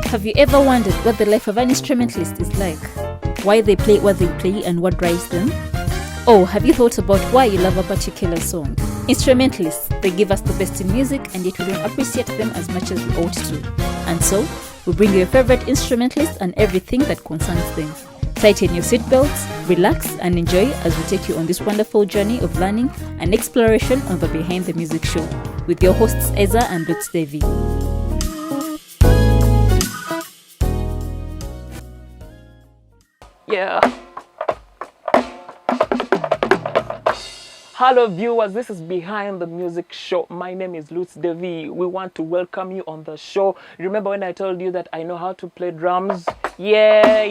Have you ever wondered what the life of an instrumentalist is like? Why they play what they play and what drives them? Oh, have you thought about why you love a particular song? Instrumentalists, they give us the best in music, and yet we don't appreciate them as much as we ought to. And so, we bring you your favorite instrumentalist and everything that concerns them. Tighten your seatbelts, relax, and enjoy as we take you on this wonderful journey of learning and exploration of the Behind the Music show with your hosts Eza and Lutz Devi. Yeah. Hello viewers, this is Behind the Music show. My name is Lutz Devi. We want to welcome you on the show. Remember when I told you that I know how to play drums? Yeah.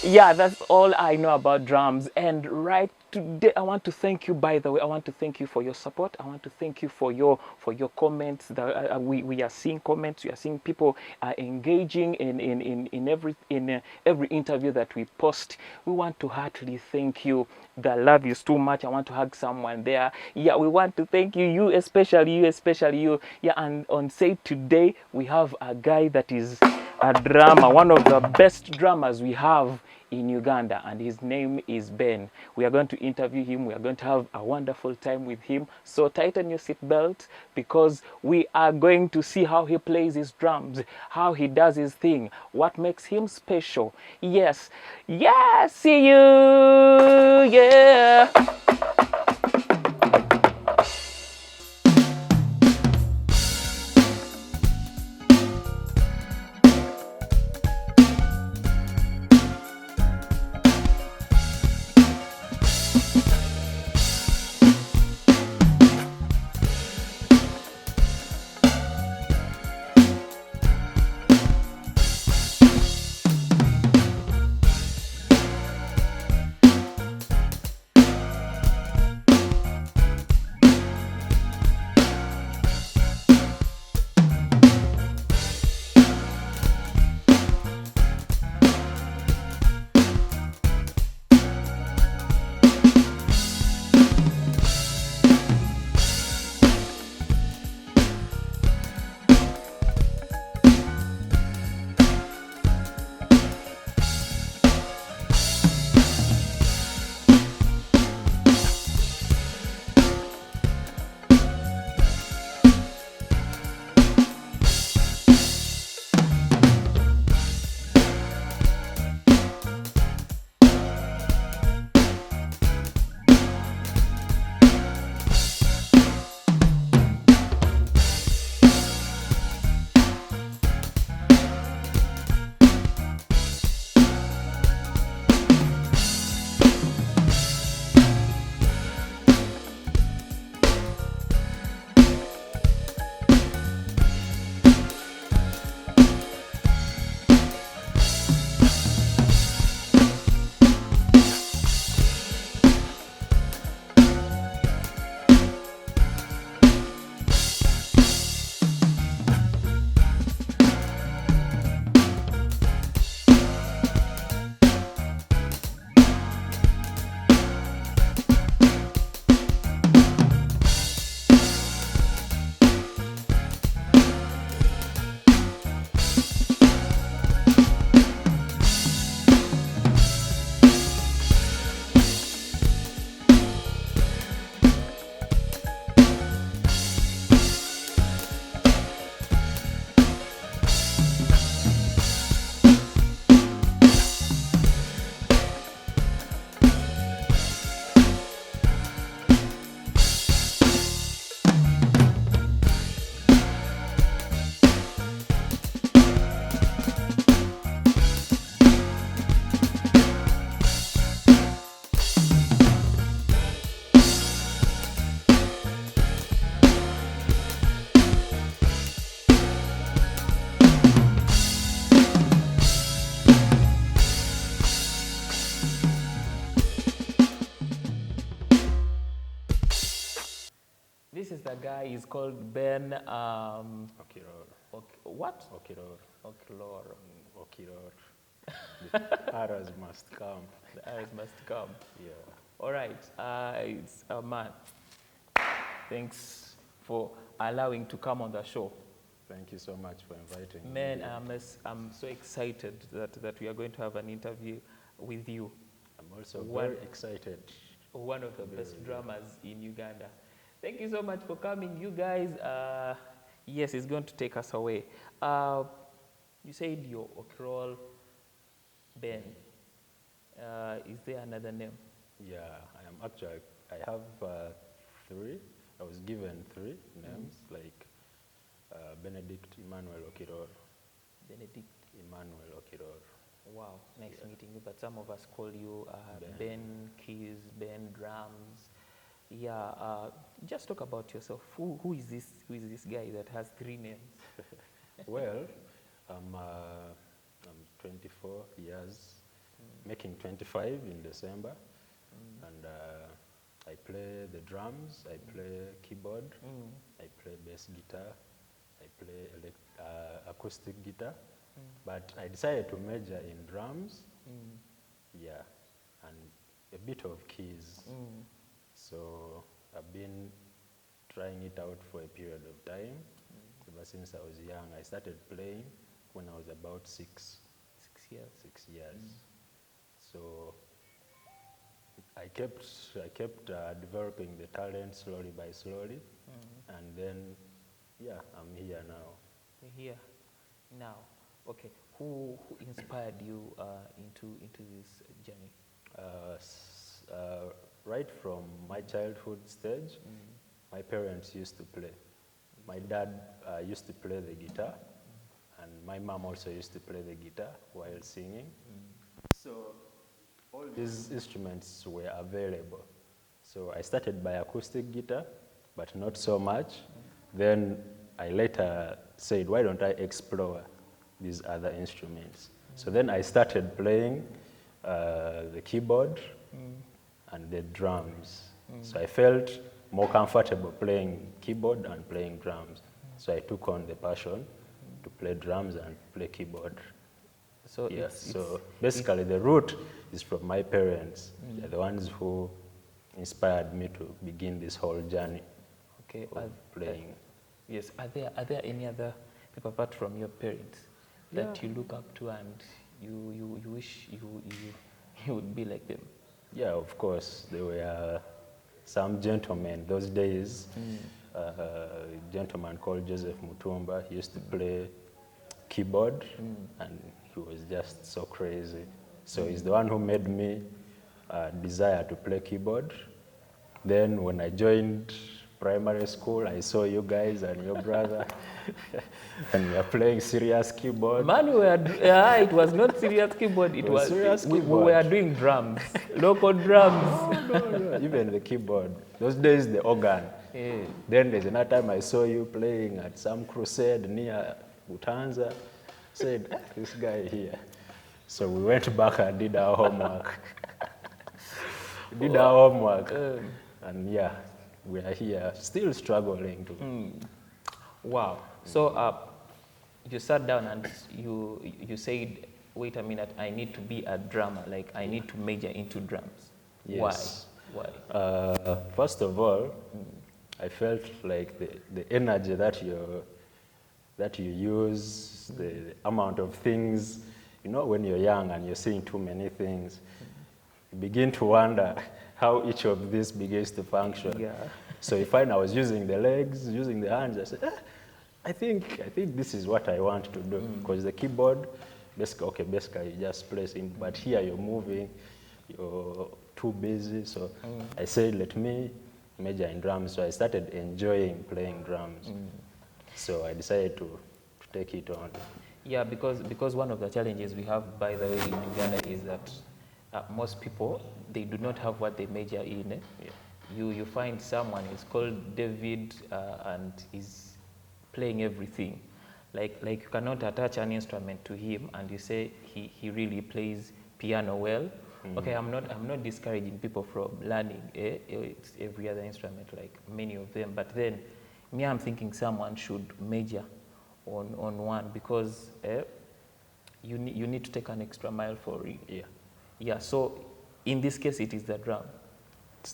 Yeah, that's all I know about drums. And right today, I want to thank you. By the way, I want to thank you for your support. I want to thank you for your comments. That we are seeing comments. We are seeing people engaging in every interview that we post. We want to heartily thank you. The love is too much. I want to hug someone there. Yeah, we want to thank you. You especially you. Yeah, and on Say Today we have a guy that is a drummer, one of the best drummers we have in Uganda, and his name is Ben. We are going to interview him. We are going to have a wonderful time with him. So tighten your seatbelt, because we are going to see how he plays his drums, how he does his thing, what makes him special. Yes, see you, yeah. This is the guy. He's called Ben. Okiror. What? Okiror. Okiror. The arrows must come. The eyes must come. Yeah. All right. It's a man. Thanks for allowing to come on the show. Thank you so much for inviting me. Man, I'm so excited that we are going to have an interview with you, I'm also One- very excited. one of the best drummers in Uganda. Thank you so much for coming, you guys. Yes, it's going to take us away. You said your Okiror Ben. Is there another name? Yeah, I am actually, I have three. I was given three names, like Benedict Okiror. Benedict. Emmanuel Okiror. Wow, nice meeting you. But some of us call you Ben Keys, Ben Drums. Yeah, just talk about yourself. Who is this? Who is this guy that has three names? Well, I'm 24 years, making 25 in December, and I play the drums, I play keyboard, I play bass guitar, I play acoustic guitar, but I decided to major in drums, yeah, and a bit of keys. So I've been trying it out for a period of time. Ever since I was young, I started playing when I was about 6 years. 6 years. So I kept developing the talent slowly by slowly, and then yeah, I'm here now. You're here now. Okay, who inspired you into this journey? Right from my childhood stage, my parents used to play. My dad used to play the guitar, and my mom also used to play the guitar while singing. So all these instruments were available. So I started by acoustic guitar, but not so much. Then I later said, why don't I explore these other instruments? So then I started playing the keyboard and the drums. So I felt more comfortable playing keyboard and playing drums. So I took on the passion to play drums and play keyboard. So Yeah, it's so basically the root is from my parents. They're the ones who inspired me to begin this whole journey okay. of playing. Yes. Are there any other people apart from your parents that you look up to and you wish you would be like them? Yeah, of course, there were some gentlemen those days. A gentleman called Joseph Mutumba. He used to play keyboard, and he was just so crazy. So he's the one who made me desire to play keyboard. Then when I joined primary school, I saw you guys and your brother, and we are playing serious keyboard. Man, it was not serious keyboard. It was serious we keyboard. were doing drums, local drums. No, even the keyboard. Those days, the organ. Yeah. Then there's another time I saw you playing at some crusade near Butanza. Said, this guy here. So we went back and did our homework. And yeah, we are here, still struggling to. Wow. So you sat down and you said, wait a minute, I need to be a drummer. Like I need to major into drums. Yes. Why? First of all, I felt like the energy that you use, the amount of things, you know, when you're young and you're seeing too many things, you begin to wonder how each of these begins to function. Yeah. So you find I was using the legs, using the hands. I said, I think this is what I want to do, because the keyboard, basically you just place in, but here you're moving, you're too busy. So I said, let me major in drums. So I started enjoying playing drums. So I decided to take it on. Yeah, because one of the challenges we have, by the way, in Uganda is that most people, they do not have what they major in. Yeah. You find someone, is called David, and he's playing everything. Like you cannot attach an instrument to him and you say he really plays piano well. Okay, I'm not discouraging people from learning it's every other instrument, like many of them. But then, me, I'm thinking someone should major on one, because you need to take an extra mile for it. Yeah. Yeah. So in this case, it is the drum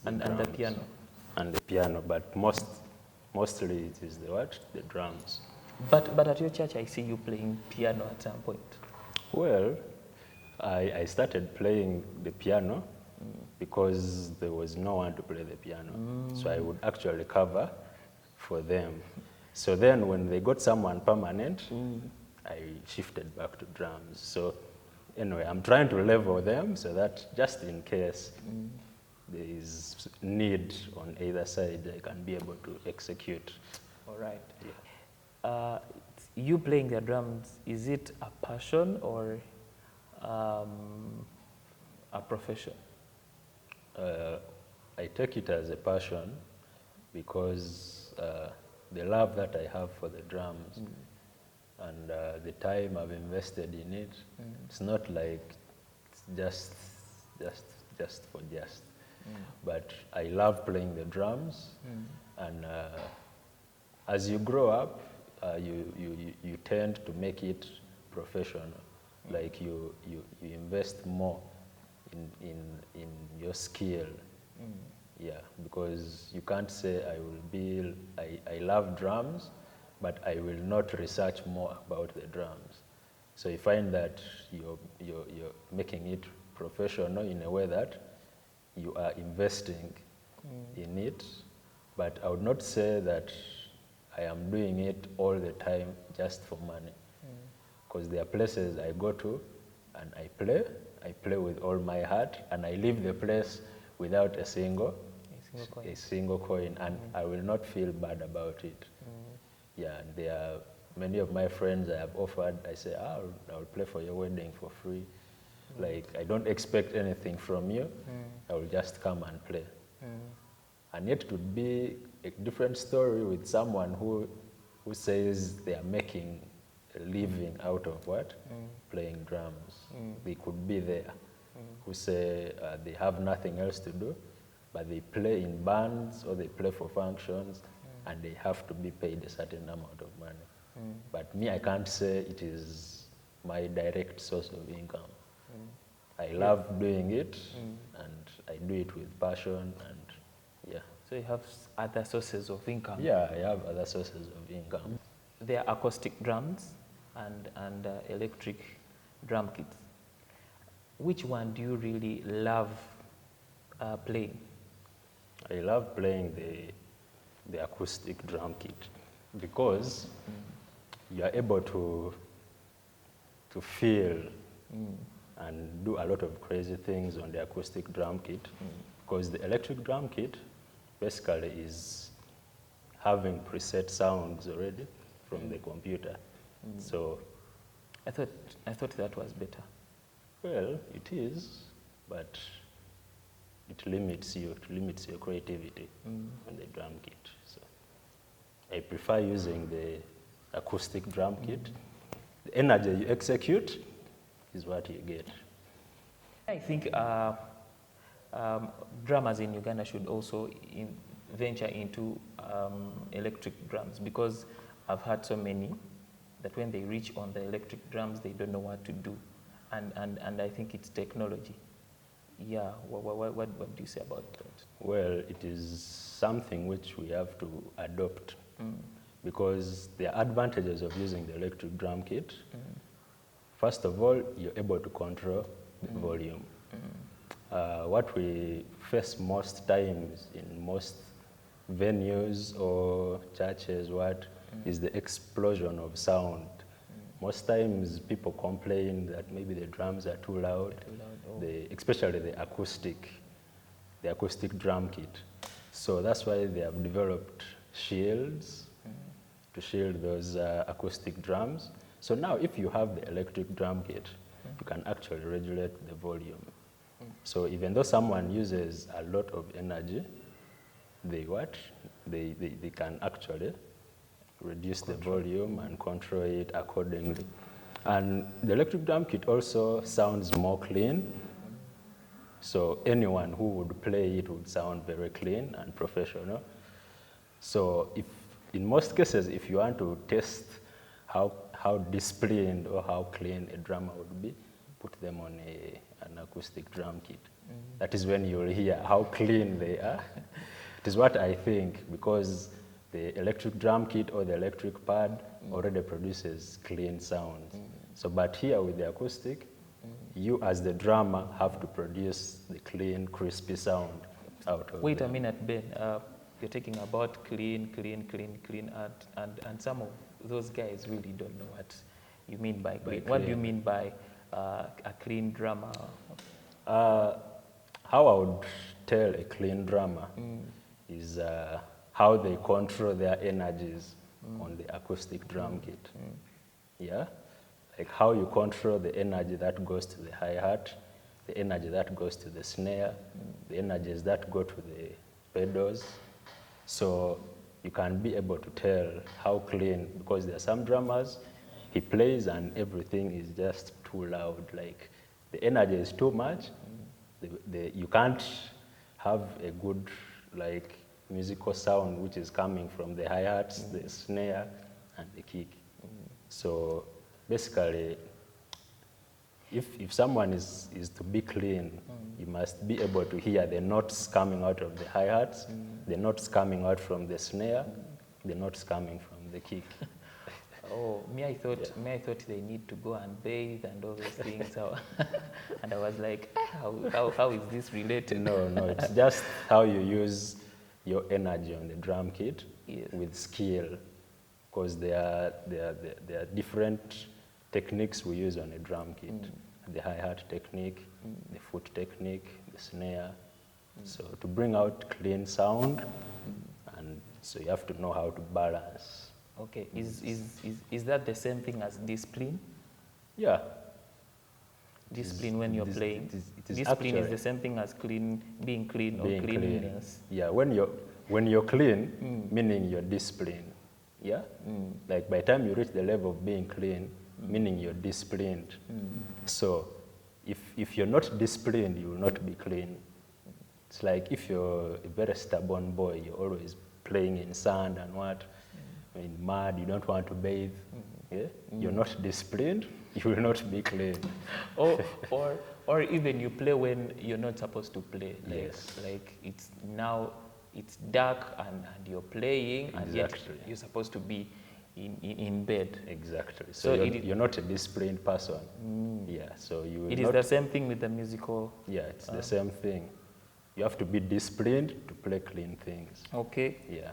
and the drums. piano. And the piano, but mostly it is the drums. But at your church, I see you playing piano at some point. Well, I started playing the piano because there was no one to play the piano. So I would actually cover for them. So then when they got someone permanent, I shifted back to drums. So anyway, I'm trying to level them so that just in case there is need on either side, I can be able to execute. All right. Yeah. You playing the drums, is it a passion or a profession? I take it as a passion because the love that I have for the drums and the time I've invested in it, it's not like it's just for just. But I love playing the drums, and as you grow up, you tend to make it professional. Like you invest more in your skill. Yeah, because you can't say I love drums, but I will not research more about the drums. So you find that you're making it professional in a way that you are investing in it, but I would not say that I am doing it all the time just for money. Because there are places I go to and I play with all my heart, and I leave the place without a single coin, and I will not feel bad about it. Yeah, and there are many of my friends I have offered, I say, I'll play for your wedding for free. Like, I don't expect anything from you, I will just come and play. And yet it would be a different story with someone who says they are making a living out of what? Playing drums. They could be there, who say they have nothing else to do, but they play in bands or they play for functions, and they have to be paid a certain amount of money. But me, I can't say it is my direct source of income. I love doing it, and I do it with passion, and yeah. So you have other sources of income? Yeah, I have other sources of income. There are acoustic drums and electric drum kits. Which one do you really love playing? I love playing the acoustic drum kit because you are able to feel and do a lot of crazy things on the acoustic drum kit, because the electric drum kit basically is having preset sounds already from the computer. So I thought that was better. well, it is, but it limits you, it limits your creativity on the drum kit. So I prefer using the acoustic drum kit. The energy you execute is what you get. I think drummers in Uganda should also venture into electric drums, because I've heard so many that when they reach on the electric drums, they don't know what to do. And I think it's technology. Yeah, what do you say about that? Well, it is something which we have to adopt, because there are advantages of using the electric drum kit. First of all, you're able to control the volume. What we face most times in most venues or churches, is the explosion of sound. Most times people complain that maybe the drums are too loud, especially the acoustic drum kit. So that's why they have developed shields to shield those acoustic drums. So now if you have the electric drum kit, you can actually regulate the volume. So even though someone uses a lot of energy, they can actually reduce the volume and control it accordingly. And the electric drum kit also sounds more clean. So anyone who would play it would sound very clean and professional. So in most cases, if you want to test how disciplined or how clean a drummer would be, put them on an acoustic drum kit. That is when you'll hear how clean they are. It is what I think, because the electric drum kit or the electric pad already produces clean sounds. So, but here with the acoustic, you as the drummer have to produce the clean, crispy sound out of Wait them. a minute, Ben. You're talking about clean, and some of those guys really don't know what you mean by clean. What do you mean by a clean drummer? How I would tell a clean drummer is how they control their energies on the acoustic drum kit. Yeah? Like how you control the energy that goes to the hi-hat, the energy that goes to the snare, the energies that go to the pedals. So you can be able to tell how clean, because there are some drummers, he plays and everything is just too loud. Like the energy is too much. You can't have a good like musical sound which is coming from the hi-hats, the snare, and the kick. So basically, if someone is to be clean, you must be able to hear the notes coming out of the hi-hats, the notes coming out from the snare, the notes coming from the kick. Oh, I thought they need to go and bathe and all those things. So, and I was like, how is this related? No, it's just how you use your energy on the drum kit with skill, because there are different techniques we use on a drum kit. The hi-hat technique, the foot technique, the snare. So to bring out clean sound, and so you have to know how to balance. Okay, is that the same thing as discipline? Yeah. Discipline when you're playing? It is discipline actually is the same thing as being clean or cleanliness? Yeah, when you're clean, meaning you're disciplined. Yeah? Like by the time you reach the level of being clean, meaning you're disciplined. So if you're not disciplined, you will not be clean. It's like if you're a very stubborn boy, you're always playing in sand and in mud, you don't want to bathe. Yeah? You're not disciplined, you will not be clean. or even you play when you're not supposed to play. Like it's dark and you're playing, and yet you're supposed to be in bed. Exactly. So you're not a disciplined person. Yeah. So you. It is the same thing with the musical. Yeah, it's the same thing. You have to be disciplined to play clean things. Okay. Yeah.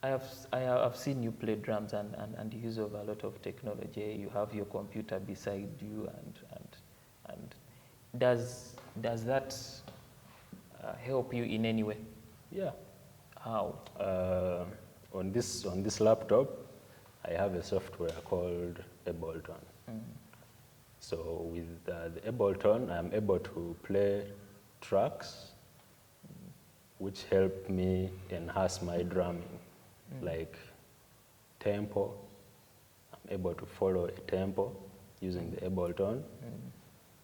I have seen you play drums and use of a lot of technology. You have your computer beside you, and does that help you in any way? Yeah. How? On this laptop, I have a software called Ableton. So with the Ableton, I'm able to play tracks which help me enhance my drumming, like tempo. I'm able to follow a tempo using the Ableton.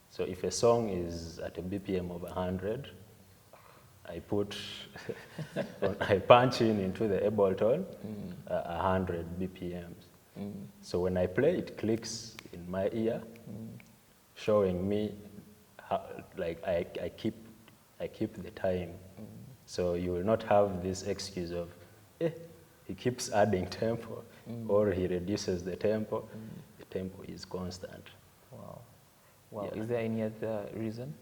So if a song is at a BPM of 100, I punch into the Ableton 100 BPMs. So when I play, it clicks in my ear, showing me how, like I keep the time. So you will not have this excuse of, he keeps adding tempo, or he reduces the tempo. The tempo is constant. Wow. Wow. Yeah. Is there any other reason?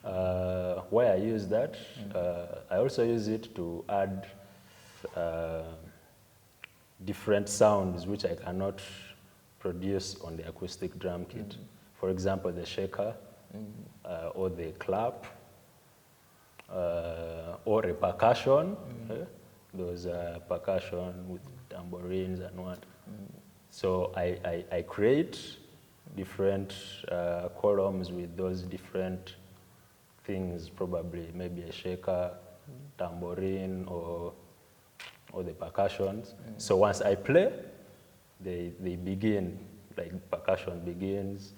Why I use that, I also use it to add different sounds which I cannot produce on the acoustic drum kit. For example, the shaker, or the clap, or a percussion. Those percussion with tambourines and what. So I create different columns with those different things, probably maybe a shaker, tambourine, or the percussions. So once I play, they begin, like percussion begins,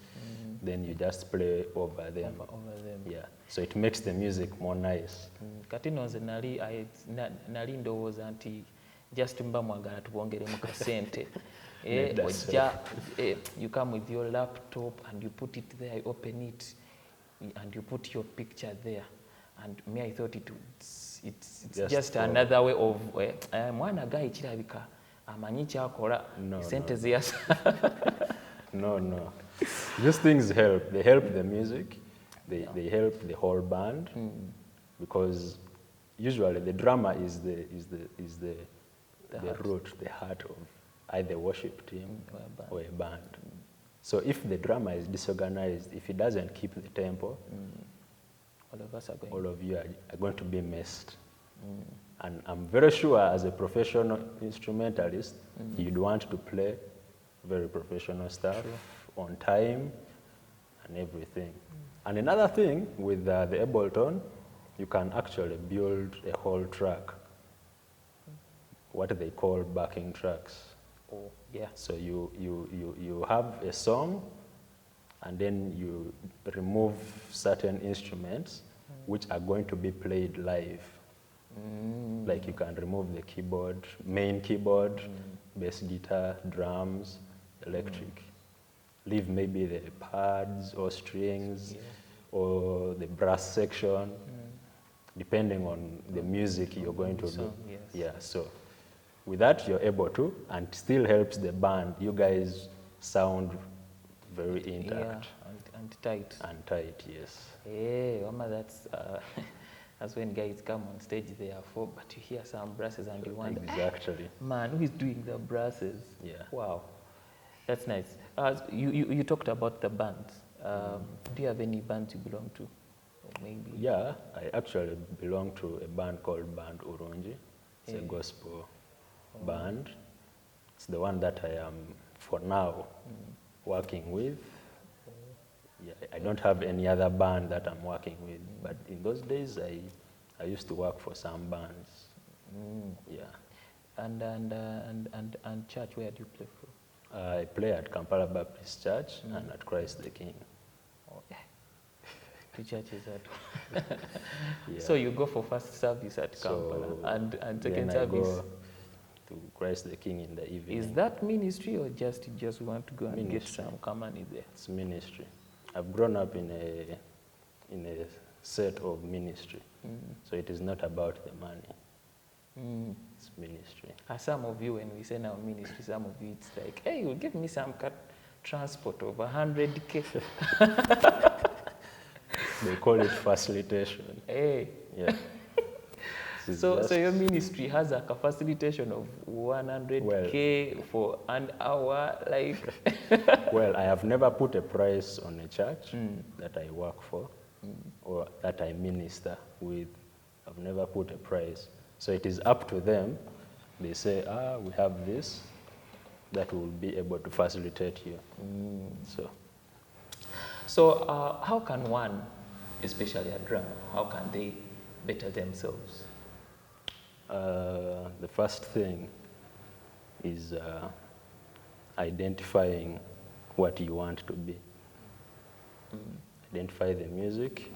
then you just play over them. Yeah. So it makes the music more nice. Kati nze nali ndowooza nti just mba mwagala tubongeremu kasente. You come with your laptop and you put it there, you open it, and you put your picture there. And I thought it's Just just for- another way of mwana guy kirabika amanyi kyakola No, sente no. ziyasa. No. These things help. They help the music. They help the whole band because usually the drummer is the heart. root, the heart of either worship team Or a band. or a band. So if the drummer is disorganized, if he doesn't keep the tempo, All of us are going. all of you are going to be messed. And I'm very sure as a professional instrumentalist, you'd want to play very professional stuff on time and everything. And another thing with the Ableton, you can actually build a whole track, what they call backing tracks. Oh, yeah. So you have a song, and then you remove certain instruments which are going to be played live. Like you can remove the keyboard, main keyboard, bass guitar, drums, electric. Leave maybe the pads or strings or the brass section, depending on the music you're going to do. song, yes. Yeah, so with that you're able to, and still helps the band. You guys sound very intact And tight. and tight, yes. Hey, Mama, that's that's when guys come on stage. They are four, but you hear some brasses and you wonder, Exactly. man, who is doing the brasses? Yeah. Wow, that's nice. You talked about the bands. Do you have any bands you belong to? Or maybe. Yeah, I actually belong to a band called Band Urunji. It's a gospel band. It's the one that I am, for now, working with. Yeah, I don't have any other band that I'm working with, but in those days, I used to work for some bands. Yeah. And church, where do you play for? I play at Kampala Baptist Church and at Christ the King. Oh, yeah. Two churches at. Yeah. So you go for first service at So Kampala and second then I service. go to Christ the King in the evening. Is that ministry or just you just want to go and Ministry. get some money there? It's ministry. I've grown up in a set of ministry, so it is not about the money. It's ministry. Some of you, when we say now ministry, some of you it's like, hey, you give me some transport of 100K. They call it facilitation. Hey. Yeah. This is So just- your ministry has a facilitation of 100K for an hour, like. Well, I have never put a price on a church that I work for or that I minister with. I've never put a price. So it is up to them. They say, we have this that will be able to facilitate you. So how can one, especially a drummer, how can they better themselves? The first thing is identifying what you want to be. Identify the music,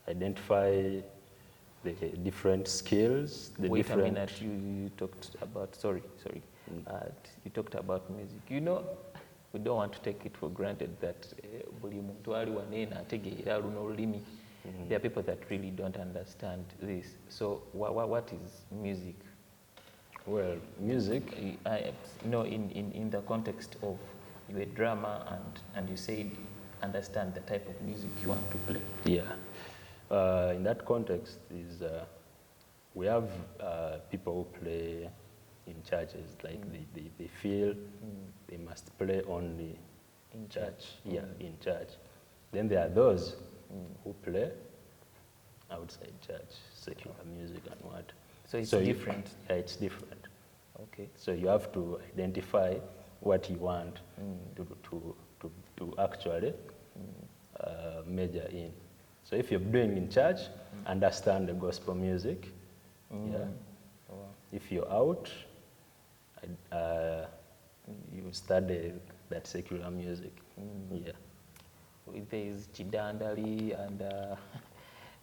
identify the different skills, the Wait different... a minute, you talked about, sorry. You talked about music. You know, we don't want to take it for granted that buli muntu ali wanena ategeera luno olulimi. There are people that really don't understand this. So what is music? Well, music, In the context of you're a drummer and you said understand the type of music you want to play. yeah. In that context is we have people who play in churches, like they feel they must play only in church. Yeah, in church. Then there are those who play outside church, secular music and what. So it's you- different. Yeah, it's different. Okay. So you have to identify what you want to actually major in. So if you're doing in church, understand the gospel music. Yeah. If you're out, you study that secular music. Yeah. There is chidandali and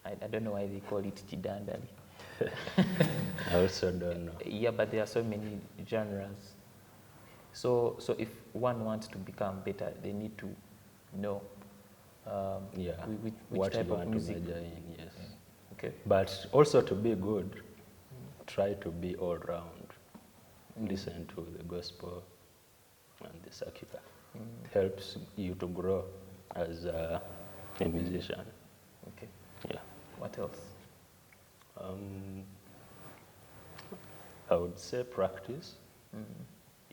I don't know why they call it chidandali. I also don't know. Yeah, but there are so many genres. So if one wants to become better, they need to know Yeah. which What type you of want music. to major in, yes. Okay. But also to be good, try to be all round. Listen to the gospel and the secular. It helps you to grow as a musician. Okay. Yeah. What else? I would say practice.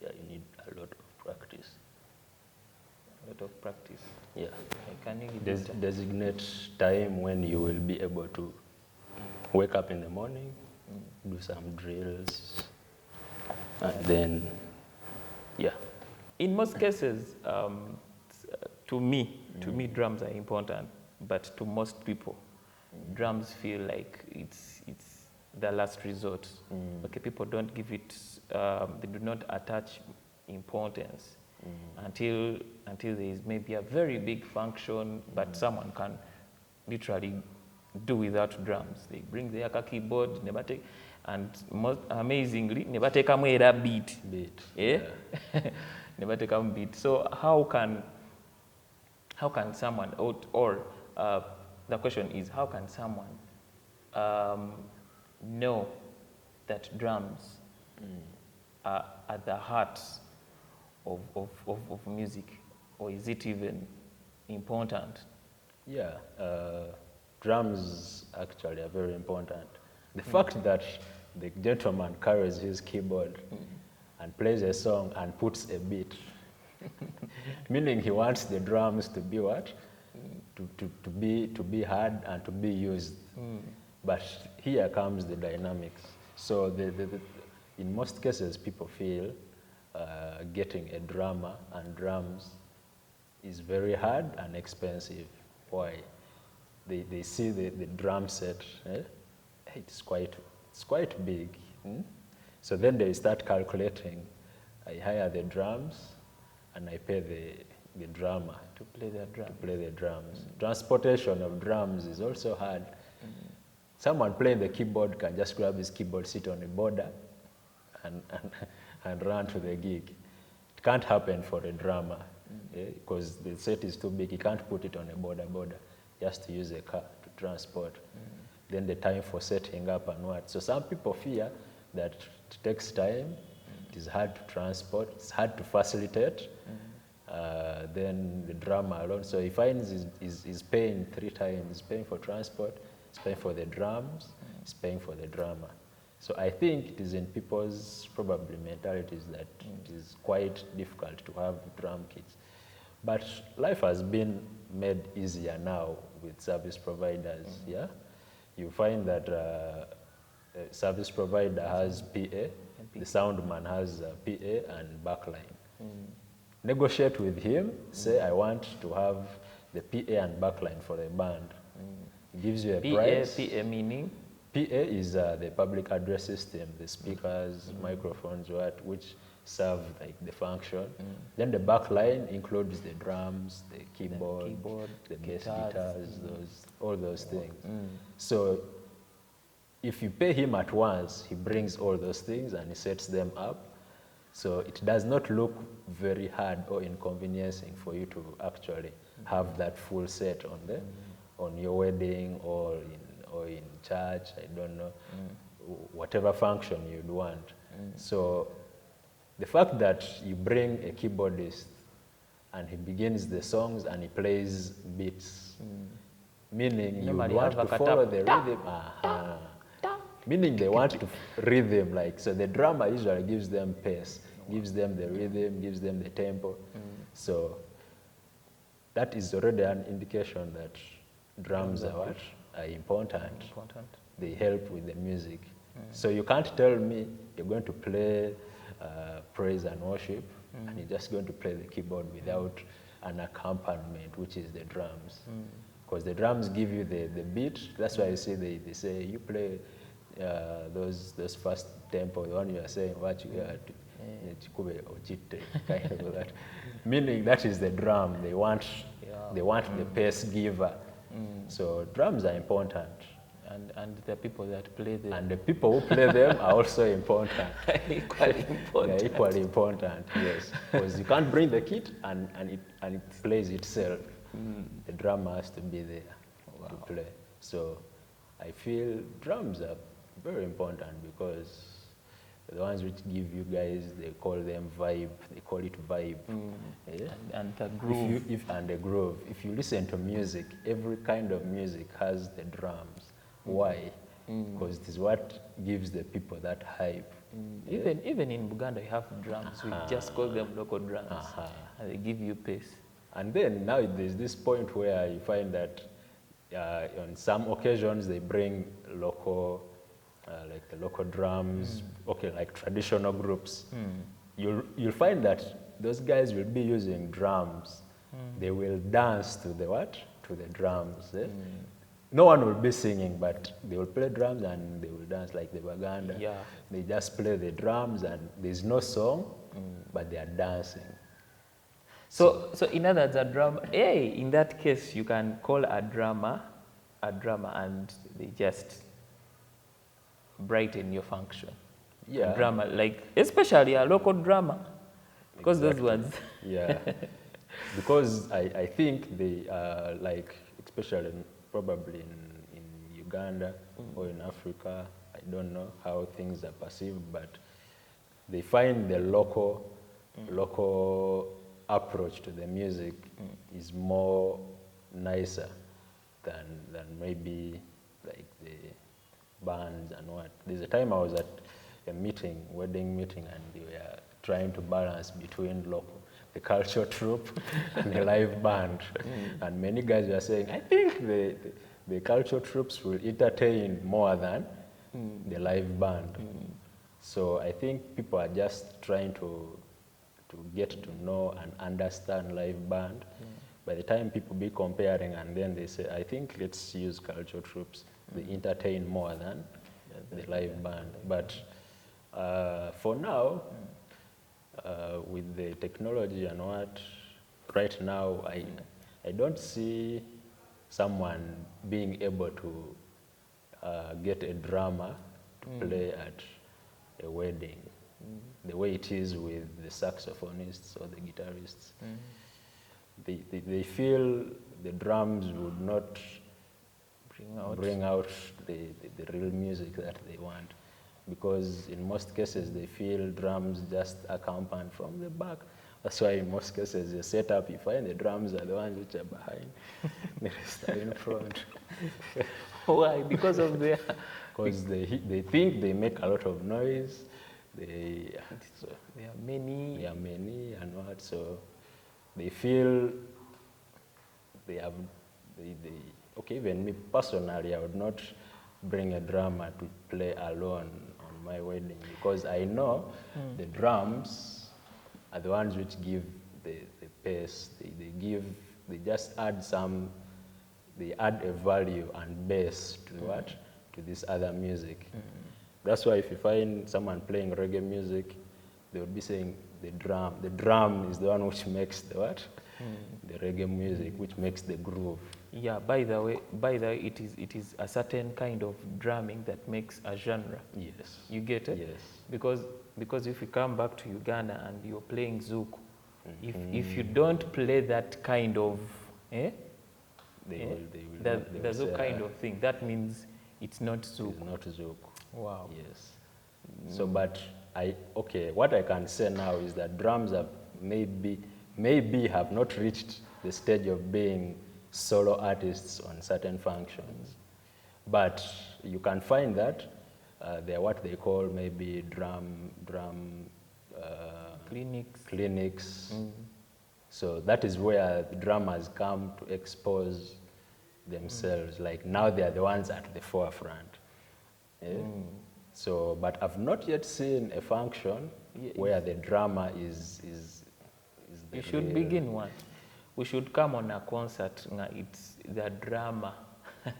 Yeah, you need a lot of practice. A lot of practice. Yeah. Can you give it Designate time when you will be able to wake up in the morning, do some drills, and then, yeah. In most cases, to me, drums are important, but to most people, drums feel like it's the last resort. Okay, people don't give it, they do not attach importance until there is maybe a very big function, but someone can literally do without drums. They bring their keyboard, never take, and most amazingly, never take a beat. Yeah. Never take a beat. So how can someone, or the question is, how can someone know that drums are at the heart of music, or is it even important? Yeah, drums actually are very important. The fact that the gentleman carries his keyboard and plays a song and puts a beat, meaning he wants the drums to be what? To be heard and to be used. But here comes the dynamics. So in most cases, people feel getting a drummer and drums is very hard and expensive. Why? They see the drum set, it's quite big. So then they start calculating. I hire the drums and I pay the drummer To play the drums. Transportation of drums is also hard. Someone playing the keyboard can just grab his keyboard, sit on a border, and run to the gig. It can't happen for a drummer because the set is too big. He can't put it on a border, just to use a car to transport. Then the time for setting up and what. So some people fear that it takes time, it is hard to transport, it's hard to facilitate. Then the drummer alone, so he finds he's paying 3 times. He's paying for transport, he's paying for the drums, he's paying for the drummer. So I think it is in people's probably mentalities that it is quite difficult to have drum kits. But life has been made easier now with service providers. Yeah, you find that a service provider has PA, the sound man has PA and backline. Negotiate with him, say I want to have the PA and backline for a band. He gives you a price. PA meaning? PA is the public address system, the speakers, microphones, which serve like the function. Then the backline includes the drums, the keyboard, the bass guitars, all those things. So if you pay him at once, he brings all those things and he sets them up. So it does not look very hard or inconveniencing for you to actually have that full set on your wedding or in church, I don't know, whatever function you'd want. So the fact that you bring a keyboardist and he begins the songs and he plays beats, meaning you want to follow the rhythm. Meaning they want to rhythm, like, so the drummer usually gives them pace, gives them the rhythm, gives them the tempo. So that is already an indication that drums are important. They help with the music. So you can't tell me you're going to play praise and worship and you're just going to play the keyboard without an accompaniment, which is the drums. Because the drums give you the beat. That's why you see they say you play those first tempo, the one you are saying, what you are kind of that. Meaning that is the drum. They want the pace giver. So drums are important. And the people that play them. And the people who play them are also important. Equally important. They're equally important, yes. Because you can't bring the kit and it plays itself. The drummer has to be there to play. So I feel drums are very important because the ones which give you guys, they call them vibe, they call it vibe. Yeah? And the groove. And the groove. If you listen to music, every kind of music has the drums. Why? Because it is what gives the people that hype. Yeah? Even in Buganda, you have drums. We just call them local drums. And they give you pace. And then now there's this point where you find that on some occasions they bring local, like the local drums, okay, like traditional groups. You'll find that those guys will be using drums. They will dance to the what? To the drums. Eh? No one will be singing, but they will play drums and they will dance like the Baganda. Yeah. They just play the drums and there's no song, but they are dancing. So in other words, a drummer, hey, in that case, you can call a drummer, and they just brighten your function. Yeah. A drummer, like, especially a local drummer, because those ones. Yeah. Because I think they are like, especially probably in Uganda or in Africa, I don't know how things are perceived, but they find the local approach to the music is more nicer than maybe like the bands and what. There's a time I was at a meeting, wedding meeting, and they were trying to balance between the cultural troupe and the live band. And many guys were saying, I think the cultural troops will entertain more than the live band. So I think people are just trying to get to know and understand live band. By the time people be comparing and then they say, I think let's use cultural troops. They entertain more than the live band. But for now, with the technology and what, right now, I don't see someone being able to get a drummer to play at a wedding, the way it is with the saxophonists or the guitarists. They feel the drums would not bring out the real music that they want, because in most cases they feel drums just accompany from the back. That's why in most cases the setup, you find the drums are the ones which are behind, the rest are in front. Why? Because of their... Because they think they make a lot of noise. There are many and what, so they feel they have, okay, even me personally, I would not bring a drummer to play alone on my wedding, because I know the drums are the ones which give the pace. They just add they add a value and bass to what? To this other music. That's why if you find someone playing reggae music, they would be saying the drum is the one which makes the what? The reggae music, which makes the groove. Yeah, by the way, it is a certain kind of drumming that makes a genre. Yes. You get it? Yes. Because if you come back to Uganda and you're playing Zouk, if you don't play that kind of, the Zouk kind of thing, that means it's not Zouk. It's not Zouk. Wow. Yes. So, but what I can say now is that drums have maybe have not reached the stage of being solo artists on certain functions, but you can find that they're what they call maybe drum clinics. So that is where the drummers come to expose themselves. Like now they are the ones at the forefront. Yeah? So, but I've not yet seen a function where the drummer is the You should begin one. We should come on a concert. It's the drama.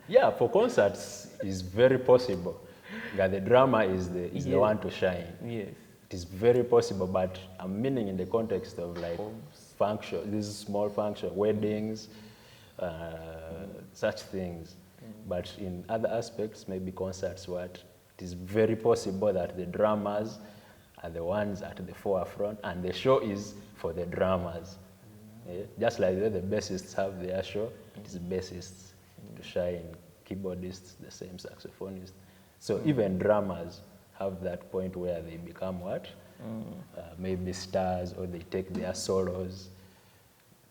Yeah, for concerts is very possible. The drama is the one to shine. Yes. It is very possible, but I'm meaning in the context of like function, these small function, weddings, such things. But in other aspects, maybe concerts, it is very possible that the drummers are the ones at the forefront, and the show is for the drummers. Yeah? Just like the bassists have their show, it is bassists to shine, keyboardist, the same saxophonist. So even drummers have that point where they become what? Maybe stars, or they take their solos.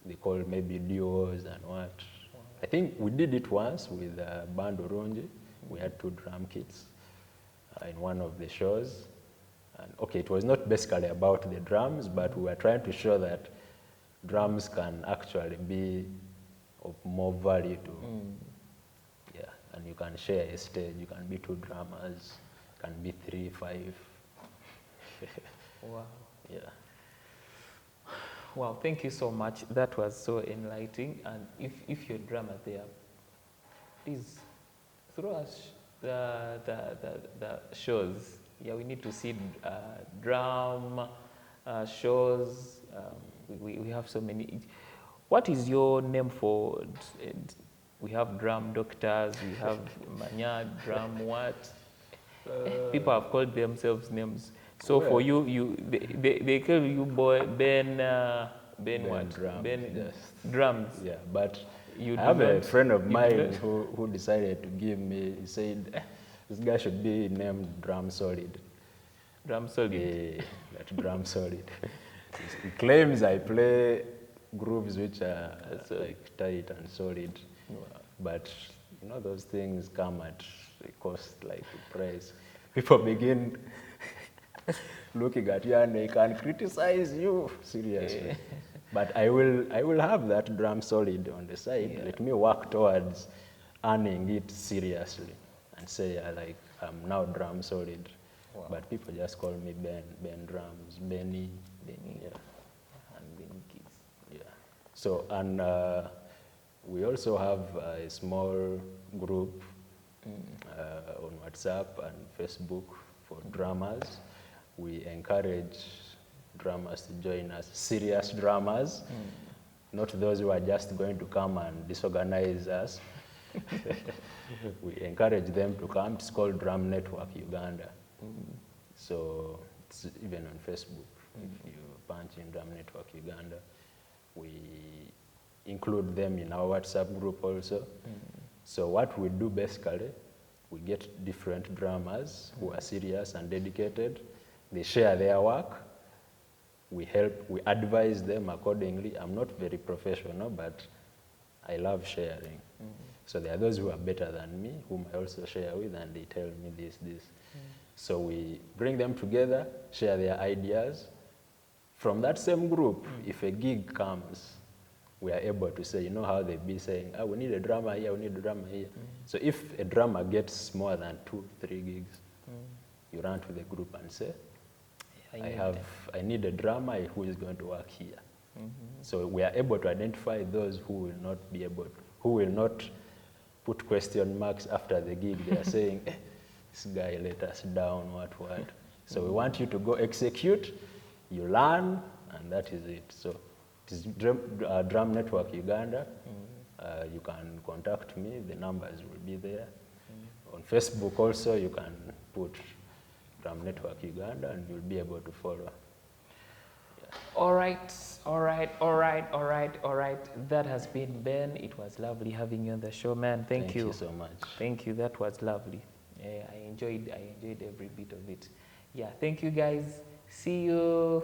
They call maybe duos and what. I think we did it once with Band Urunji. We had 2 drum kits in one of the shows. And okay, it was not basically about the drums, but we were trying to show that drums can actually be of more value to, yeah, and you can share a stage. You can be 2 drummers, can be 3, 5. Wow. Yeah. Wow, thank you so much. That was so enlightening. And if you're a drummer there, please throw us the shows. Yeah, we need to see drum shows. We have so many. What is your name for? We have drum doctors. We have Manya drum what? People have called themselves names. So Well, for you, they call you boy Ben what? Drums, Ben yes. drums. Yeah, but You I have do a not- friend of you do mine not- who decided to give me, he said, this guy should be named Drum Solid. Drum solid. Yeah, that Drum Solid. He claims I play grooves which are like tight and solid. But you know, those things come at a cost, like a price. People begin looking at you and they can criticize you seriously. But I will have that drum solid on the side. Yeah. Let me work towards earning it seriously and say I'm now drum solid. Wow. But people just call me Ben Drums, Benny. Benny. Yeah. And Benny Kids. Yeah. So, and we also have a small group on WhatsApp and Facebook for drummers. We encourage drummers to join us, serious drummers, not those who are just going to come and disorganize us. We encourage them to come. It's called Drum Network Uganda. So it's even on Facebook. If you punch in Drum Network Uganda, we include them in our WhatsApp group also. So what we do basically, we get different drummers who are serious and dedicated. They share their work. We advise them accordingly. I'm not very professional, but I love sharing. So there are those who are better than me, whom I also share with, and they tell me this. So we bring them together, share their ideas. From that same group, if a gig comes, we are able to say, you know how they be saying, we need a drummer here, we need a drummer here. So if a drummer gets more than 2, 3 gigs, you run to the group and say, I need a drummer who is going to work here. So we are able to identify those who will not put question marks after the gig. They are saying, this guy let us down, what. So we want you to go execute, you learn, and that is it. So it is Drum Network Uganda. You can contact me, the numbers will be there. On Facebook also, you can put Drum Network Uganda and you'll be able to follow. All right. That has been Ben. It was lovely having you on the show, man. Thank you. Thank you so much. Thank you. That was lovely. I enjoyed every bit of it. Yeah. Thank you, guys. See you.